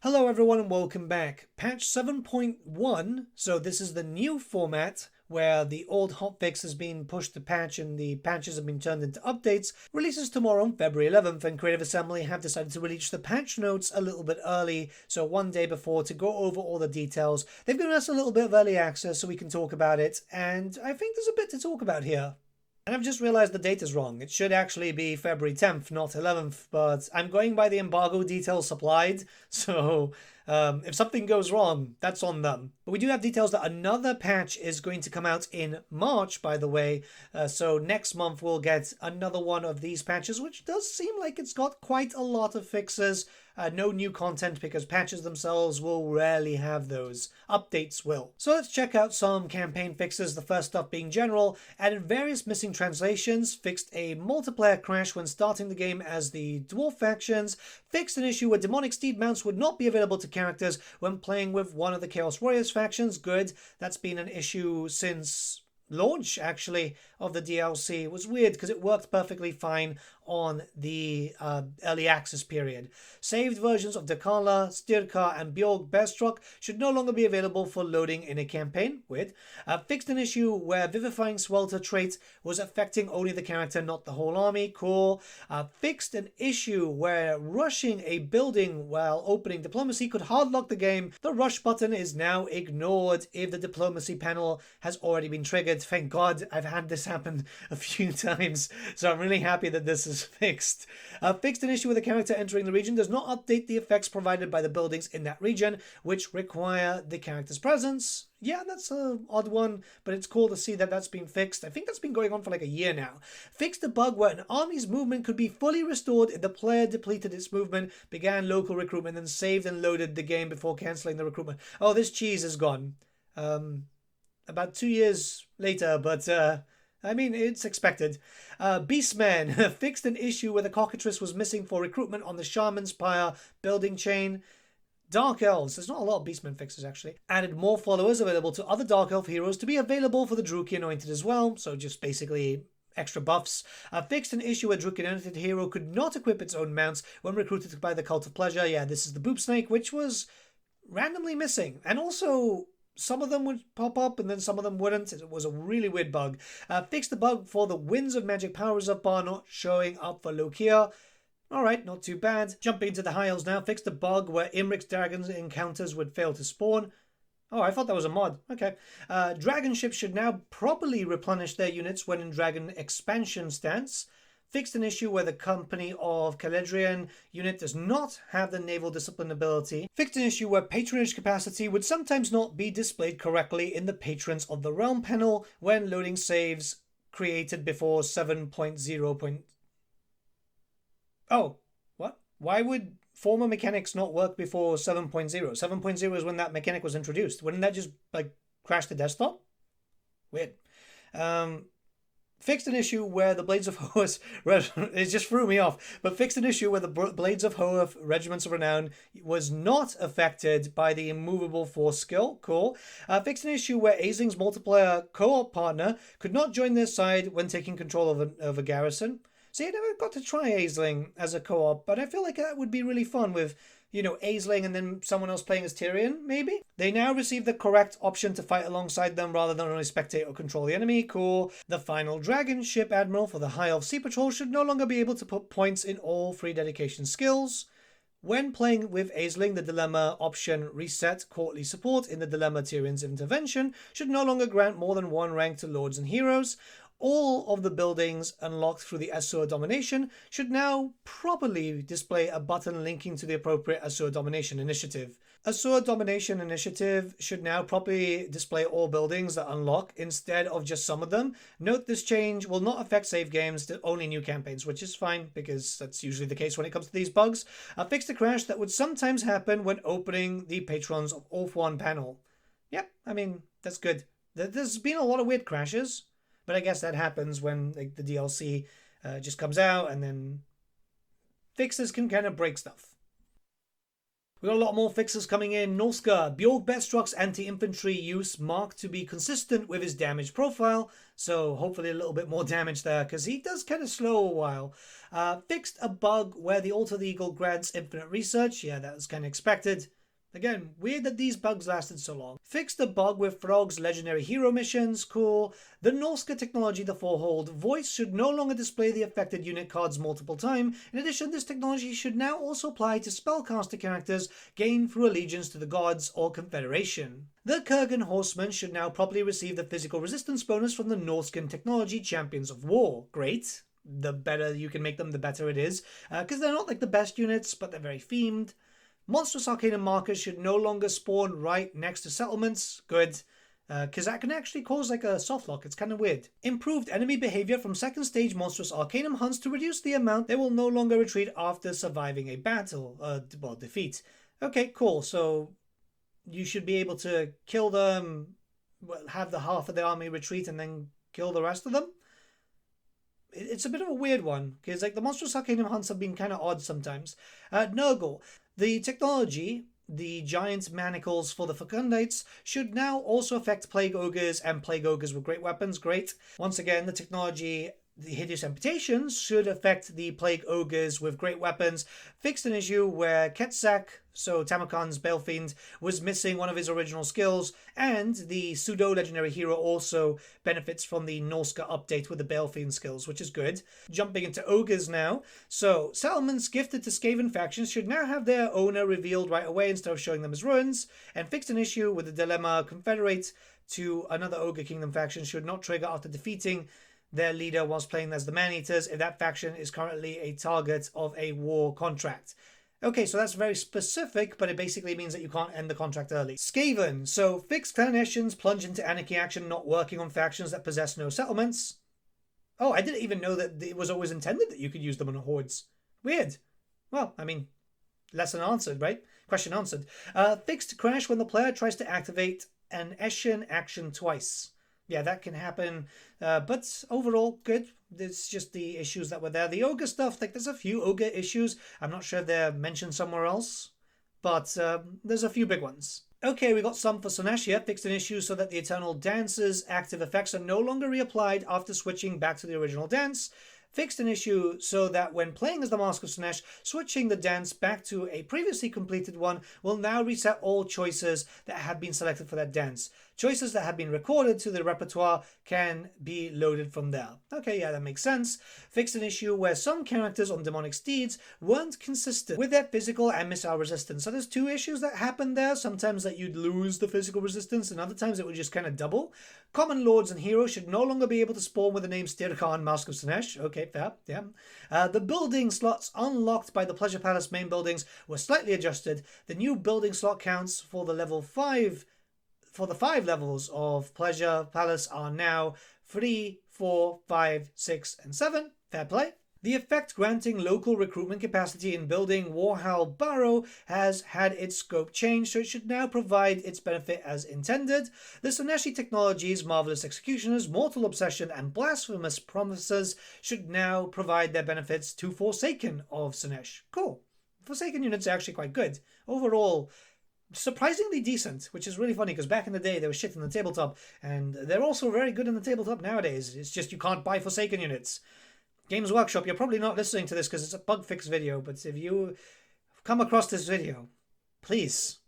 Hello everyone and welcome back. Patch 7.1, so this is the new format where the old hotfix has been pushed to patch and the patches have been turned into updates, releases tomorrow on February 11th, and Creative Assembly have decided to release the patch notes a little bit early, so one day before, to go over all the details. They've given us a little bit of early access so we can talk about it, and I think there's a bit to talk about here. And I've just realized the date is wrong. It should actually be February 10th, not 11th, but I'm going by the embargo details supplied, so if something goes wrong, that's on them. But we do have details that another patch is going to come out in March, by the way, so next month we'll get another one of these patches, which does seem like it's got quite a lot of fixes. No new content because patches themselves will rarely have those. Updates will. So let's check out some campaign fixes, the first stuff being general. Added various missing translations, fixed a multiplayer crash when starting the game as the dwarf factions, fixed an issue where demonic steed mounts would not be available to characters when playing with one of the Chaos Warriors factions. Good. That's been an issue since launch, actually, of the DLC. It was weird because it worked perfectly fine on the early access period. Saved versions of Dakala, Styrka, and Bjorg Bestrok should no longer be available for loading in a campaign. Weird. Fixed an issue where Vivifying Swelter trait was affecting only the character, not the whole army. Cool. Fixed an issue where rushing a building while opening diplomacy could hardlock the game. The rush button is now ignored if the diplomacy panel has already been triggered. Thank God, I've had this happen a few times, so I'm really happy that this is fixed. Fixed an issue with a character entering the region does not update the effects provided by the buildings in that region, which require the character's presence. Yeah, that's an odd one, but it's cool to see that that's been fixed. I think that's been going on for like a year now. Fixed a bug where an army's movement could be fully restored if the player depleted its movement, began local recruitment, and saved and loaded the game before cancelling the recruitment. Oh, this cheese is gone. About 2 years later, but I mean, it's expected. Beastman fixed an issue where the cockatrice was missing for recruitment on the Shaman's Pyre building chain. Dark Elves, there's not a lot of Beastman fixes actually. Added more followers available to other Dark Elf heroes to be available for the Druki Anointed as well, so just basically extra buffs. Fixed an issue where Druki Anointed hero could not equip its own mounts when recruited by the Cult of Pleasure. Yeah, this is the Boop Snake, which was randomly missing, and also some of them would pop up and then some of them wouldn't. It was a really weird bug. Fixed the bug for the Winds of Magic Power Reserve bar not showing up for Lokia. Alright, not too bad. Jumping into the high elves now. Fixed the bug where Imric's Dragon's encounters would fail to spawn. Oh, I thought that was a mod. Okay. Dragon ships should now properly replenish their units when in Dragon expansion stance. Fixed an issue where the company of Caledrian unit does not have the naval discipline ability. Fixed an issue where patronage capacity would sometimes not be displayed correctly in the Patrons of the Realm panel when loading saves created before 7.0. Oh, what? Why would former mechanics not work before 7.0? 7.0 is when that mechanic was introduced. Wouldn't that just, like, crash the desktop? Weird. Fixed an issue where the Blades of Hoeth, it just threw me off, but fixed an issue where the Blades of Hoeth Regiments of Renown was not affected by the Immovable Force skill. Cool. Fixed an issue where Aisling's multiplayer co-op partner could not join their side when taking control of a garrison. See, I never got to try Aisling as a co-op, but I feel like that would be really fun with, you know, Aisling and then someone else playing as Tyrion, maybe? They now receive the correct option to fight alongside them rather than only spectate or control the enemy. Cool. The final Dragon Ship Admiral for the High Elf Sea Patrol should no longer be able to put points in all 3 dedication skills. When playing with Aisling, the Dilemma option Reset Courtly Support in the Dilemma Tyrion's Intervention should no longer grant more than 1 rank to Lords and Heroes. All of the buildings unlocked through the Asur Domination should now properly display a button linking to the appropriate Asur Domination initiative. Asur Domination initiative should now properly display all buildings that unlock instead of just some of them. Note this change will not affect save games to only new campaigns, which is fine because that's usually the case when it comes to these bugs. Fixed a crash that would sometimes happen when opening the Patrons of Ulthuan panel. Yep, I mean, that's good. There's been a lot of weird crashes. But I guess that happens when like the DLC just comes out and then fixes can kind of break stuff. We got a lot more fixes coming in. Norska, Bjorg Betstruck's anti-infantry use marked to be consistent with his damage profile, so hopefully a little bit more damage there, because he does kind of slow a while. Fixed a bug where the Alter the Eagle grants infinite research. Yeah, that was kind of expected. Again, weird that these bugs lasted so long. Fixed a bug with Frog's legendary hero missions. Cool. The Norska technology, the Fourhold voice, should no longer display the affected unit cards multiple times. In addition, this technology should now also apply to spellcaster characters gained through allegiance to the gods or confederation. The Kurgan horsemen should now properly receive the physical resistance bonus from the Norskan technology Champions of War. Great. The better you can make them, the better it is. Because they're not like the best units, but they're very themed. Monstrous Arcanum markers should no longer spawn right next to settlements. Good. Because that can actually cause like a softlock. It's kind of weird. Improved enemy behavior from second stage Monstrous Arcanum hunts to reduce the amount they will no longer retreat after surviving a battle. Well, defeat. Okay, cool. So you should be able to kill them, have the half of the army retreat and then kill the rest of them. It's a bit of a weird one, because like the Monstrous Arcanum hunts have been kind of odd sometimes. Nurgle. The technology, the giant manacles for the Fecundites, should now also affect Plague Ogres and Plague Ogres with great weapons. Great. Once again, the technology, the Hideous Amputations, should affect the Plague Ogres with great weapons. Fixed an issue where Ketsak, so Tamarkan's Balefiend, was missing one of his original skills, and the pseudo-legendary hero also benefits from the Norska update with the Balefiend skills, which is good. Jumping into Ogres now. So, settlements gifted to Skaven factions should now have their owner revealed right away instead of showing them as ruins, and fixed an issue with the dilemma confederate to another Ogre Kingdom faction should not trigger after defeating their leader whilst playing as the Man-Eaters if that faction is currently a target of a war contract. Okay, so that's very specific, but it basically means that you can't end the contract early. Skaven. So, fixed clanicians plunge into anarchy action, not working on factions that possess no settlements. Oh, I didn't even know that it was always intended that you could use them on hordes. Weird. Well, I mean, lesson answered, right? Question answered. Fixed crash when the player tries to activate an Eshin action twice. Yeah, that can happen, but overall, good. It's just the issues that were there. The Ogre stuff, like, there's a few Ogre issues. I'm not sure if they're mentioned somewhere else, but there's a few big ones. Okay, we got some for Slaanesh here. Fixed an issue so that the Eternal Dance's active effects are no longer reapplied after switching back to the original dance. Fixed an issue so that when playing as the Mask of Slaanesh, switching the dance back to a previously completed one will now reset all choices that have been selected for that dance. Choices that have been recorded to the repertoire can be loaded from there. Okay, yeah, that makes sense. Fixed an issue where some characters on demonic steeds weren't consistent with their physical and missile resistance. So there's two issues that happened there. Sometimes that you'd lose the physical resistance, and other times it would just kind of double. Common lords and heroes should no longer be able to spawn with the name Stirkhan, Mask of Slaanesh. Okay, fair, yeah. The building slots unlocked by the Pleasure Palace main buildings were slightly adjusted. The new building slot counts for the level 5 for the 5 levels of Pleasure Palace are now 3, 4, 5, 6, and 7. Fair play. The effect granting local recruitment capacity in building Warhowl Barrow has had its scope changed, so it should now provide its benefit as intended. The Slaaneshi technologies, Marvelous Executioners, Mortal Obsession, and Blasphemous Promises should now provide their benefits to Forsaken of Slaanesh. Cool. Forsaken units are actually quite good. Overall, surprisingly decent, which is really funny because back in the day they were shit in the tabletop, and they're also very good in the tabletop nowadays. It's just you can't buy Forsaken units. Games Workshop, you're probably not listening to this because it's a bug fix video, but if you come across this video, please,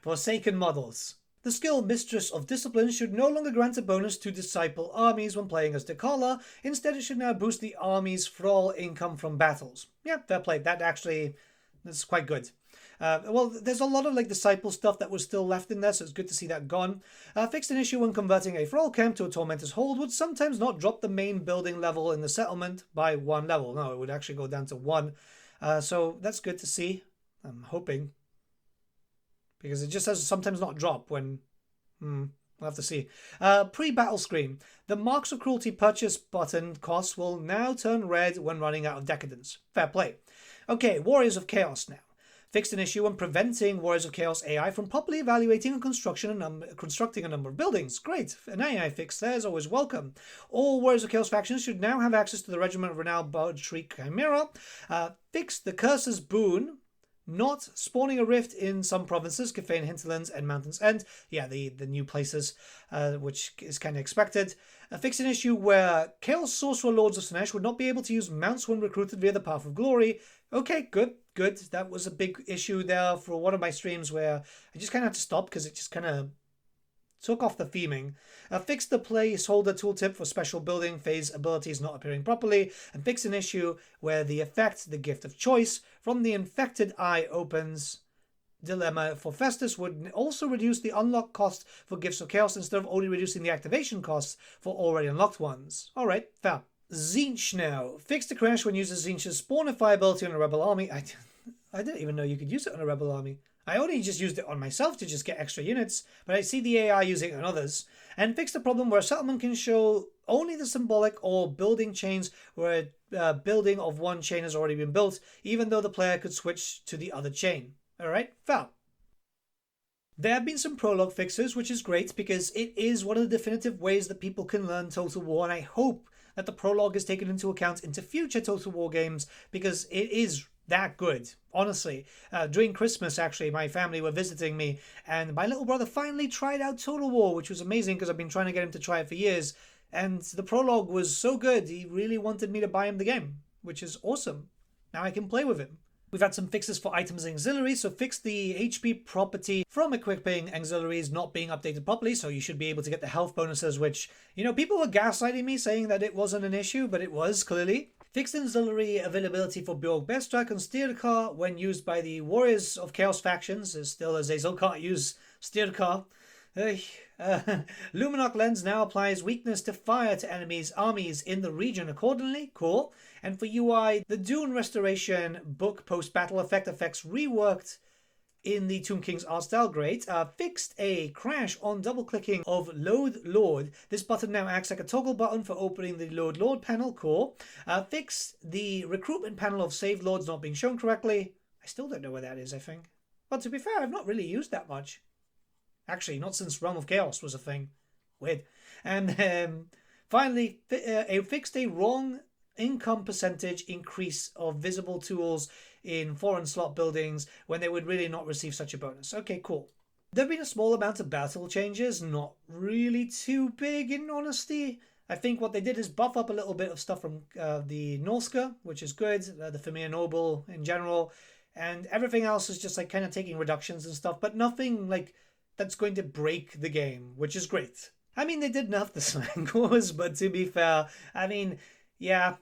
Forsaken models. The skill Mistress of Discipline should no longer grant a bonus to disciple armies when playing as Dekala. Instead, it should now boost the army's thrall income from battles. Yeah, fair play. That's quite good. Well, there's a lot of like disciple stuff that was still left in there, so it's good to see that gone. Fixed an issue when converting a thrall camp to a tormentor's hold would sometimes not drop the main building level in the settlement by 1 level. No, it would actually go down to 1. So that's good to see. I'm hoping. Because it just says sometimes not drop when... we'll have to see. Pre-battle screen. The Marks of Cruelty purchase button costs will now turn red when running out of Decadence. Fair play. Okay, Warriors of Chaos now. Fixed an issue when preventing Warriors of Chaos AI from properly evaluating and constructing a number of buildings. Great, an AI fix there is always welcome. All Warriors of Chaos factions should now have access to the Regiment of Renowned Bardry Chimera. Fixed the Curse's Boon not spawning a rift in some provinces, Cathay Hinterlands and Mountains End. Yeah, the new places, which is kind of expected. Fix an issue where Chaos Sorcerer Lords of Slaanesh would not be able to use mounts when recruited via the Path of Glory. Okay, good. That was a big issue there for one of my streams where I just kind of had to stop because it just kind of took off the theming. Fix the placeholder tooltip for special building phase abilities not appearing properly, and fix an issue where the effect, the gift of choice, from the infected eye opens dilemma for Festus would also reduce the unlock cost for gifts of chaos instead of only reducing the activation costs for already unlocked ones. Alright, fair. Tzeentch now. Fix the crash when users Tzeentch's spawn fire ability on a rebel army. I didn't even know you could use it on a rebel army. I only just used it on myself to just get extra units, but I see the AI using it on others. And fix the problem where a settlement can show only the symbolic or building chains where a building of one chain has already been built, even though the player could switch to the other chain. Alright, fair. There have been some prologue fixes, which is great because it is one of the definitive ways that people can learn Total War, and I hope that the prologue is taken into account into future Total War games because it is that good. Honestly, during Christmas, actually, my family were visiting me, and my little brother finally tried out Total War, which was amazing because I've been trying to get him to try it for years, and the prologue was so good, he really wanted me to buy him the game, which is awesome. Now I can play with him. We've had some fixes for items and auxiliaries, so fix the HP property from equipping auxiliaries not being updated properly, so you should be able to get the health bonuses, which, you know, people were gaslighting me saying that it wasn't an issue, but it was, clearly. Fixed auxiliary availability for Bertsche and Styrkar when used by the Warriors of Chaos factions, as still Azazel can't use Styrkar. Luminarch Lens now applies weakness to fire to enemies' armies in the region accordingly. Cool. And for UI, the Dune Restoration book post-battle effects reworked in the Tomb King's art style. Great. Fixed a crash on double-clicking of Load Lord. This button now acts like a toggle button for opening the Load Lord panel. Cool. Fixed the recruitment panel of Saved Lords not being shown correctly. I still don't know where that is, I think. But to be fair, I've not really used that much. Actually, not since Realm of Chaos was a thing. Weird. And finally, fixed a wrong income percentage increase of visible tools in foreign slot buildings when they would really not receive such a bonus. Okay, cool. There have been a small amount of battle changes, not really too big in honesty. I think what they did is buff up a little bit of stuff from the Norska, which is good, the Familiar Noble in general, and everything else is just like kind of taking reductions and stuff, but nothing like that's going to break the game, which is great. I mean, they did nerf the slang wars, but to be fair, I mean, yeah,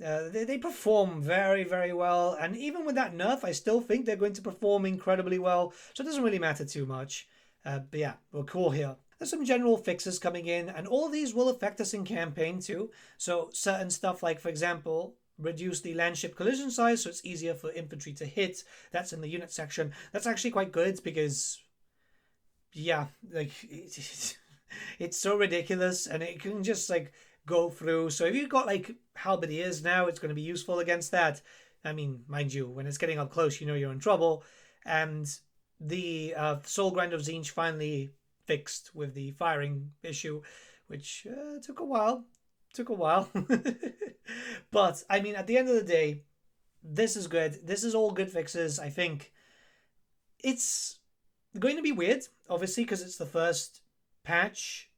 they perform very, very well. And even with that nerf, I still think they're going to perform incredibly well. So it doesn't really matter too much. But yeah, we're cool here. There's some general fixes coming in, and all these will affect us in campaign too. So certain stuff like, for example, reduce the landship collision size so it's easier for infantry to hit. That's in the unit section. That's actually quite good because, yeah, like it's so ridiculous and it can just like go through. So if you've got like halberdiers now, it's going to be useful against that. I mean, mind you, when it's getting up close, you know you're in trouble. And the Soul Grind of Tzeentch finally fixed with the firing issue, which took a while. But I mean, at the end of the day, this is good. This is all good fixes. I think it's going to be weird, obviously, because it's the first patch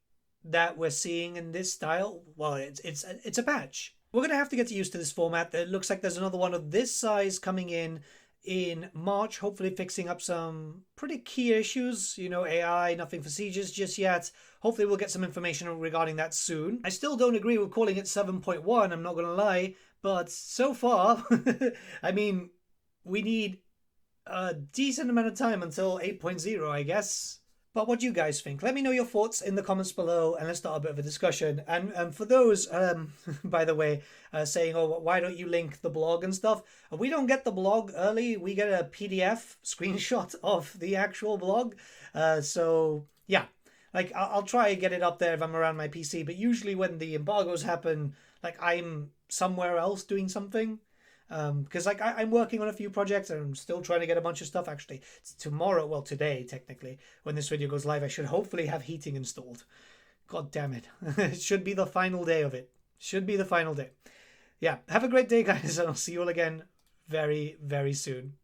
that we're seeing in this style. Well, it's a patch. We're going to have to get used to this format. It looks like there's another one of this size coming in March, hopefully fixing up some pretty key issues. You know, AI, nothing for sieges just yet. Hopefully we'll get some information regarding that soon. I still don't agree with calling it 7.1, I'm not going to lie, but so far, I mean, we need a decent amount of time until 8.0, I guess. But what do you guys think? Let me know your thoughts in the comments below, and let's start a bit of a discussion. And for those, by the way, saying, oh, why don't you link the blog and stuff? We don't get the blog early. We get a PDF screenshot of the actual blog. So, yeah, like I'll try and get it up there if I'm around my PC. But usually when the embargoes happen, like I'm somewhere else doing something. Because like I'm working on a few projects and I'm still trying to get a bunch of stuff. Actually, tomorrow, well today technically, when this video goes live, I should hopefully have heating installed. God damn it. It should be the final day of it. Should be the final day. Yeah, have a great day guys, and I'll see you all again very, very soon.